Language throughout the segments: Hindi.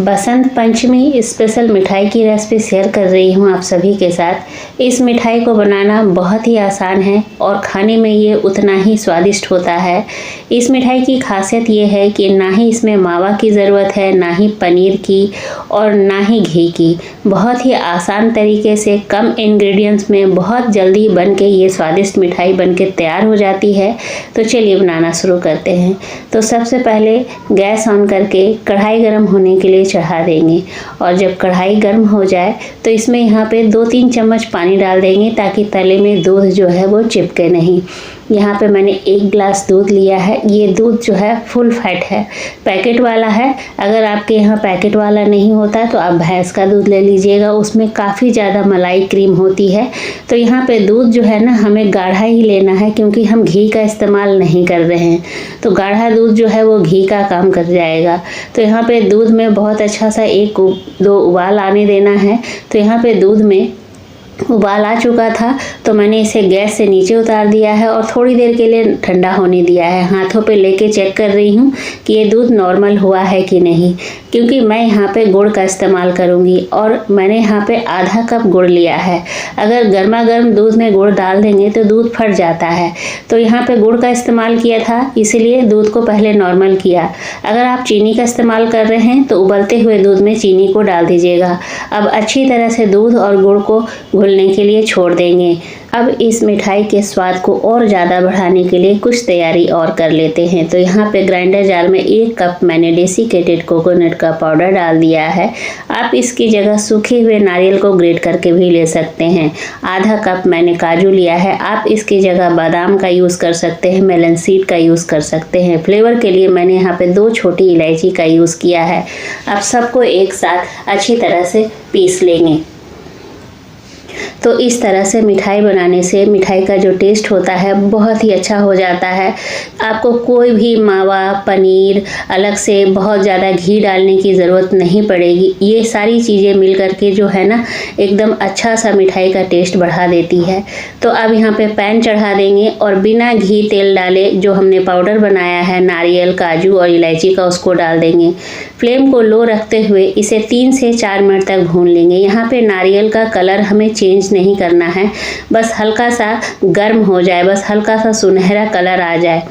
बसंत पंचमी स्पेशल मिठाई की रेसिपी शेयर कर रही हूँ आप सभी के साथ। इस मिठाई को बनाना बहुत ही आसान है और खाने में ये उतना ही स्वादिष्ट होता है। इस मिठाई की खासियत ये है कि ना ही इसमें मावा की ज़रूरत है, ना ही पनीर की और ना ही घी की। बहुत ही आसान तरीके से कम इंग्रेडिएंट्स में बहुत जल्दी बन के ये स्वादिष्ट मिठाई बन के तैयार हो जाती है। तो चलिए बनाना शुरू करते हैं। तो सबसे पहले गैस ऑन करके कढ़ाई गर्म होने के लिए चढ़ा देंगे और जब कढ़ाई गर्म हो जाए तो इसमें यहाँ पे 2-3 चम्मच पानी डाल देंगे ताकि तले में दूध जो है वो चिपके नहीं। यहाँ पे मैंने 1 गिलास दूध लिया है। ये दूध जो है फुल फैट है, पैकेट वाला है। अगर आपके यहाँ पैकेट वाला नहीं होता तो आप भैंस का दूध ले लीजिएगा, उसमें काफ़ी ज़्यादा मलाई क्रीम होती है। तो यहाँ पे दूध जो है ना हमें गाढ़ा ही लेना है क्योंकि हम घी का इस्तेमाल नहीं कर रहे हैं। तो गाढ़ा दूध जो है वो घी का काम कर जाएगा। तो यहाँ पे दूध में बहुत अच्छा सा 1-2 उबाल आने देना है। तो यहाँ पे दूध में उबाल आ चुका था तो मैंने इसे गैस से नीचे उतार दिया है और थोड़ी देर के लिए ठंडा होने दिया है। हाथों पे लेके चेक कर रही हूँ कि ये दूध नॉर्मल हुआ है कि नहीं, क्योंकि मैं यहाँ पे गुड़ का इस्तेमाल करूँगी और मैंने यहाँ पे आधा कप गुड़ लिया है। अगर गर्मा गर्म दूध में गुड़ डाल देंगे तो दूध फट जाता है। तो यहाँ पे गुड़ का इस्तेमाल किया था, इसीलिए दूध को पहले नॉर्मल किया। अगर आप चीनी का इस्तेमाल कर रहे हैं तो उबलते हुए दूध में चीनी को डाल दीजिएगा। अब अच्छी तरह से दूध और गुड़ को घुलने के लिए छोड़ देंगे। अब इस मिठाई के स्वाद को और ज़्यादा बढ़ाने के लिए कुछ तैयारी और कर लेते हैं। तो यहाँ पे ग्राइंडर जार में 1 कप मैंने डेसिकेटेड कोकोनट का पाउडर डाल दिया है। आप इसकी जगह सूखे हुए नारियल को ग्रेट करके भी ले सकते हैं। आधा कप मैंने काजू लिया है। आप इसकी जगह बादाम का यूज़ कर सकते हैं, मेलन सीड का यूज़ कर सकते हैं। फ्लेवर के लिए मैंने यहाँ पे 2 छोटी इलायची का यूज़ किया है। अब सबको एक साथ अच्छी तरह से पीस लेंगे। तो इस तरह से मिठाई बनाने से मिठाई का जो टेस्ट होता है बहुत ही अच्छा हो जाता है। आपको कोई भी मावा, पनीर, अलग से बहुत ज़्यादा घी डालने की ज़रूरत नहीं पड़ेगी। ये सारी चीज़ें मिल करके जो है ना एकदम अच्छा सा मिठाई का टेस्ट बढ़ा देती है। तो अब यहाँ पे पैन चढ़ा देंगे और बिना घी तेल डाले जो हमने पाउडर बनाया है नारियल, काजू और इलायची का, उसको डाल देंगे। फ्लेम को लो रखते हुए इसे 3 से 4 मिनट तक भून लेंगे। यहाँ पे नारियल का कलर हमें चेंज नहीं करना है, बस हल्का सा गर्म हो जाए, बस हल्का सा सुनहरा कलर आ जाए,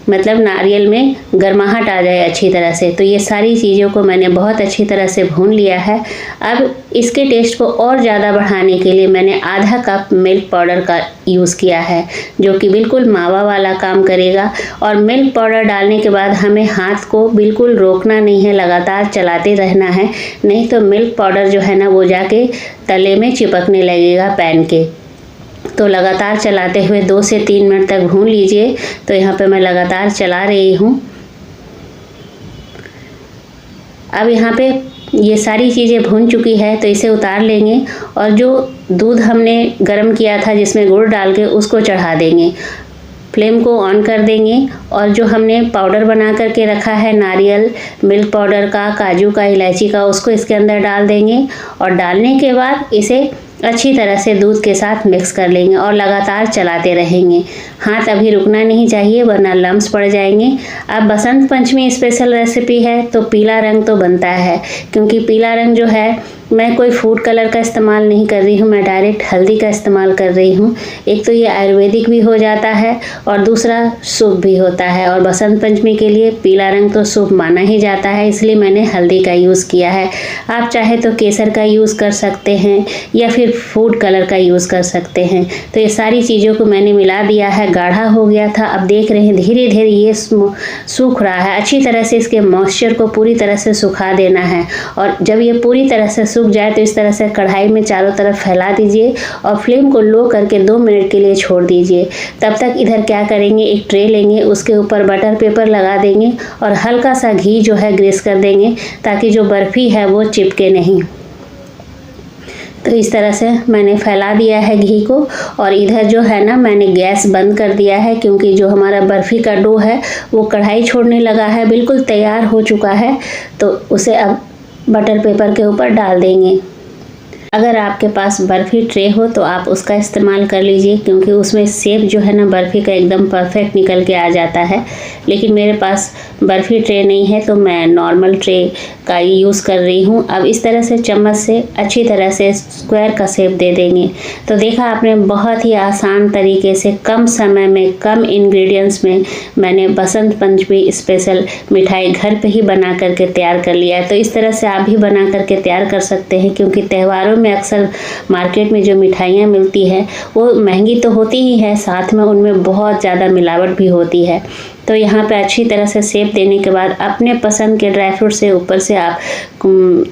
मतलब नारियल में गर्माहट आ जाए अच्छी तरह से। तो ये सारी चीज़ों को मैंने बहुत अच्छी तरह से भून लिया है। अब इसके टेस्ट को और ज़्यादा बढ़ाने के लिए मैंने आधा कप मिल्क पाउडर का यूज़ किया है, जो कि बिल्कुल मावा वाला काम करेगा। और मिल्क पाउडर डालने के बाद हमें हाथ को बिल्कुल रोकना नहीं है, लगातार चलाते रहना है, नहीं तो मिल्क पाउडर जो है ना वो जाके तले में चिपकने लगेगा पैन के। तो लगातार चलाते हुए 2 से 3 मिनट तक भून लीजिए। तो यहाँ पे मैं लगातार चला रही हूँ। अब यहाँ पे ये सारी चीज़ें भून चुकी है तो इसे उतार लेंगे और जो दूध हमने गर्म किया था जिसमें गुड़ डाल के उसको चढ़ा देंगे। फ्लेम को ऑन कर देंगे और जो हमने पाउडर बना करके रखा है नारियल, मिल्क पाउडर का, काजू का, इलायची का, उसको इसके अंदर डाल देंगे और डालने के बाद इसे अच्छी तरह से दूध के साथ मिक्स कर लेंगे और लगातार चलाते रहेंगे। हाथ अभी रुकना नहीं चाहिए वरना लम्स पड़ जाएंगे। अब बसंत पंचमी स्पेशल रेसिपी है तो पीला रंग तो बनता है, क्योंकि पीला रंग जो है मैं कोई फूड कलर का इस्तेमाल नहीं कर रही हूँ, मैं डायरेक्ट हल्दी का इस्तेमाल कर रही हूँ। एक तो ये आयुर्वेदिक भी हो जाता है और दूसरा शुभ भी होता है, और बसंत पंचमी के लिए पीला रंग तो शुभ माना ही जाता है, इसलिए मैंने हल्दी का यूज़ किया है। आप चाहे तो केसर का यूज़ कर सकते हैं या फिर फूड कलर का यूज़ कर सकते हैं। तो ये सारी चीज़ों को मैंने मिला दिया है, गाढ़ा हो गया था। अब देख रहे हैं धीरे धीरे ये सूख रहा है। अच्छी तरह से इसके मॉइस्चर को पूरी तरह से सुखा देना है और जब ये पूरी तरह से सूख जाए तो इस तरह से कढ़ाई में चारों तरफ फैला दीजिए और फ्लेम को लो करके 2 मिनट के लिए छोड़ दीजिए। तब तक इधर क्या करेंगे, एक ट्रे लेंगे, उसके ऊपर बटर पेपर लगा देंगे और हल्का सा घी जो है ग्रीस कर देंगे ताकि जो बर्फ़ी है वो चिपके नहीं। तो इस तरह से मैंने फैला दिया है घी को और इधर जो है ना मैंने गैस बंद कर दिया है, क्योंकि जो हमारा बर्फ़ी का डो है वो कढ़ाई छोड़ने लगा है, बिल्कुल तैयार हो चुका है। तो उसे अब बटर पेपर के ऊपर डाल देंगे। अगर आपके पास बर्फ़ी ट्रे हो तो आप उसका इस्तेमाल कर लीजिए, क्योंकि उसमें शेप जो है ना बर्फ़ी का एकदम परफेक्ट निकल के आ जाता है। लेकिन मेरे पास बर्फ़ी ट्रे नहीं है तो मैं नॉर्मल ट्रे का यूज़ कर रही हूँ। अब इस तरह से चम्मच से अच्छी तरह से स्क्वायर का शेप दे देंगे। तो देखा आपने, बहुत ही आसान तरीके से कम समय में कम इंग्रेडिएंट्स में मैंने बसंत पंचमी स्पेशल मिठाई घर पे ही बना करके तैयार कर लिया है। तो इस तरह से आप भी बना करके तैयार कर सकते हैं, क्योंकि त्योहारों में अक्सर मार्केट में जो मिठाइयाँ मिलती है वो महंगी तो होती ही है, साथ में उनमें बहुत ज़्यादा मिलावट भी होती है। तो यहाँ पे अच्छी तरह से शेप देने के बाद अपने पसंद के ड्राई फ्रूट से ऊपर से आप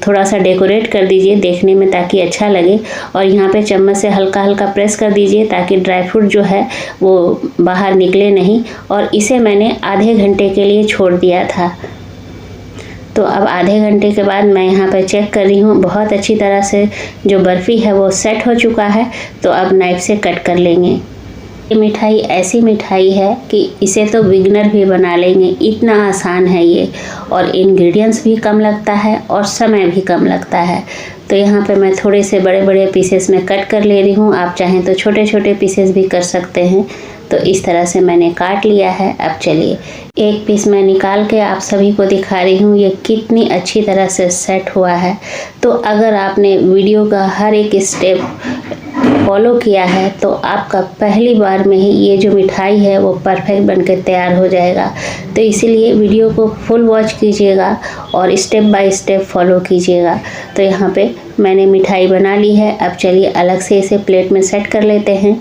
थोड़ा सा डेकोरेट कर दीजिए देखने में, ताकि अच्छा लगे। और यहाँ पे चम्मच से हल्का हल्का प्रेस कर दीजिए ताकि ड्राई फ्रूट जो है वो बाहर निकले नहीं। और इसे मैंने आधे घंटे के लिए छोड़ दिया था। तो अब आधे घंटे के बाद मैं यहाँ पर चेक कर रही हूँ, बहुत अच्छी तरह से जो बर्फ़ी है वो सेट हो चुका है। तो अब नाइफ़ से कट कर लेंगे। ये मिठाई ऐसी मिठाई है कि इसे तो बिगनर भी बना लेंगे, इतना आसान है ये। और इंग्रेडिएंट्स भी कम लगता है और समय भी कम लगता है। तो यहाँ पे मैं थोड़े से बड़े बड़े पीसेस में कट कर ले रही हूँ। आप चाहें तो छोटे छोटे पीसेस भी कर सकते हैं। तो इस तरह से मैंने काट लिया है। अब चलिए एक पीस मैं निकाल के आप सभी को दिखा रही हूँ ये कितनी अच्छी तरह से सेट हुआ है। तो अगर आपने वीडियो का हर एक स्टेप फॉलो किया है तो आपका पहली बार में ही ये जो मिठाई है वो परफेक्ट बनकर तैयार हो जाएगा। तो इसीलिए वीडियो को फुल वॉच कीजिएगा और स्टेप बाय स्टेप फॉलो कीजिएगा। तो यहाँ पे मैंने मिठाई बना ली है। अब चलिए अलग से इसे प्लेट में सेट कर लेते हैं।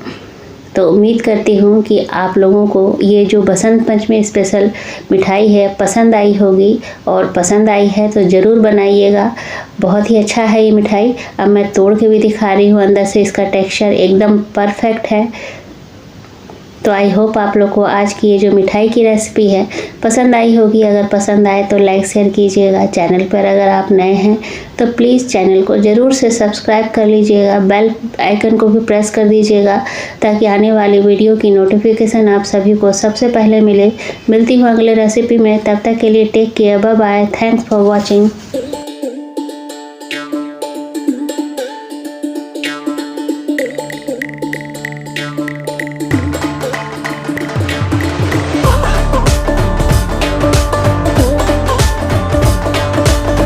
तो उम्मीद करती हूँ कि आप लोगों को ये जो बसंत पंचमी स्पेशल मिठाई है पसंद आई होगी, और पसंद आई है तो ज़रूर बनाइएगा। बहुत ही अच्छा है ये मिठाई। अब मैं तोड़ के भी दिखा रही हूँ, अंदर से इसका टेक्सचर एकदम परफेक्ट है। तो आई होप आप लोग को आज की ये जो मिठाई की रेसिपी है पसंद आई होगी। अगर पसंद आए तो लाइक शेयर कीजिएगा। चैनल पर अगर आप नए हैं तो प्लीज़ चैनल को ज़रूर से सब्सक्राइब कर लीजिएगा। बेल आइकन को भी प्रेस कर दीजिएगा ताकि आने वाली वीडियो की नोटिफिकेशन आप सभी को सबसे पहले मिले। मिलती हूँ अगले रेसिपी में, तब तक के लिए take care, bye bye, thanks for watching.